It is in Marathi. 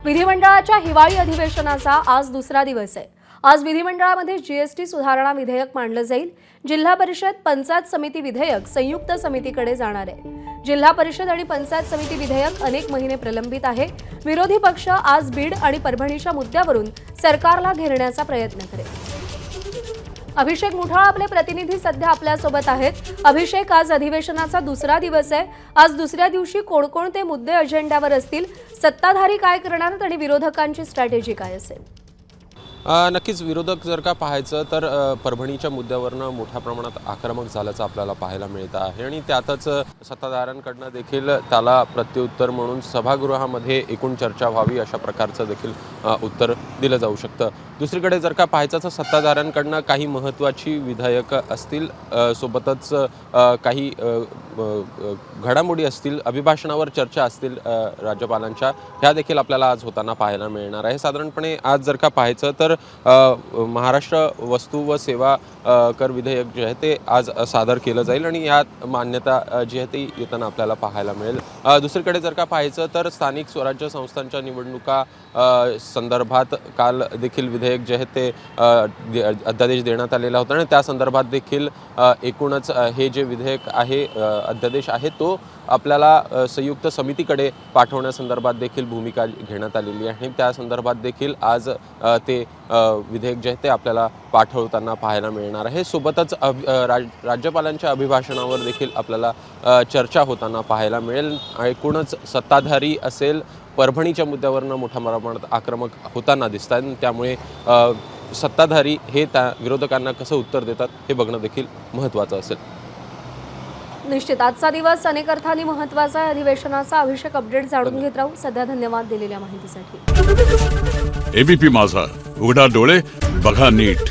विधिमंडळाच्या हिवाळी अधिवेशनाचा आज दुसरा दिवस आहे। आज विधिमंडळामध्ये जीएसटी सुधारणा विधेयक मांडलं जाईल। जिल्हा परिषद पंचायत समिती विधेयक संयुक्त समितीकडे जाणार आहे। जिल्हा परिषद आणि पंचायत समिती विधेयक अनेक महिने प्रलंबित आहे। विरोधी पक्ष आज बीड आणि परभणीच्या मुद्द्यावरून सरकारला घेरण्याचा प्रयत्न करेल। अभिषेक मुठाळ आपले प्रतिनिधी सध्या आपल्यासोबत आहेत। अभिषेक, आज अधिवेशनाचा दुसरा दिवस आहे। आज दुसऱ्या दिवशी कोणकोणते मुद्दे अजेंड्यावर असतील, सत्ताधारी काय करणार आणि विरोधकांची स्ट्रॅटेजी काय असेल? नक्कीच विरोधक जर का पाहायचं तर परभणीच्या मुद्द्यावरनं मोठ्या प्रमाणात आक्रमक झाल्याचं आपल्याला पाहायला मिळत आहे आणि त्यातच सत्ताधाऱ्यांकडनं देखील त्याला प्रत्युत्तर म्हणून सभागृहामध्ये एकूण चर्चा व्हावी अशा प्रकारचं देखील उत्तर दिलं जाऊ शकतं। दुसरीकडे जर का पाहायचं तर सत्ताधाऱ्यांकडनं काही महत्त्वाची विधेयक असतील, सोबतच काही घडामोडी असतील, अभिभाषणावर चर्चा असतील राज्यपालांच्या, ह्या देखील आपल्याला आज होताना पाहायला मिळणार आहे। साधारणपणे आज जर का पाहायचं तर महाराष्ट्र वस्तू व सेवा कर विधेयक जे आहे ते आज सादर केलं जाईल आणि यात मान्यता जी आहे ती येताना आपल्याला पाहायला मिळेल। दुसरीकडे जर का पाहायचं तर स्थानिक स्वराज्य संस्थांच्या निवडणुका संदर्भात काल देखील विधेयक जे आहे ते अध्यादेश देण्यात आलेला होता आणि त्या संदर्भात देखील एकूणच हे जे विधेयक आहे, अध्यादेश आहे, तो आपल्याला संयुक्त समितीकडे पाठवण्यासंदर्भात देखील भूमिका घेण्यात आलेली आहे आणि त्या संदर्भात देखील आज ते विधेयक जे आहे ते आपल्याला पाठवताना पाहायला मिळणार आहे। सोबतच राज्यपालांच्या अभिभाषणावर देखील आपल्याला चर्चा होताना पाहायला मिळेल। एकूणच सत्ताधारी असेल, परभणीच्या मुद्द्यावरनं मोठ्या प्रमाणात आक्रमक होताना दिसत आहेत, त्यामुळे सत्ताधारी हे त्या विरोधकांना कसं उत्तर देतात हे बघणं देखील महत्त्वाचं असेल। निश्चित आजचा दिवस अनेक अर्थाने महत्त्वाचा आहे। अधिवेशनाचा अभिषेक अपडेट जाणून घेत राहू। सध्या धन्यवाद दिलेल्या माहितीसाठी। एबीपी माझा, उघडा डोळे बघा नीट।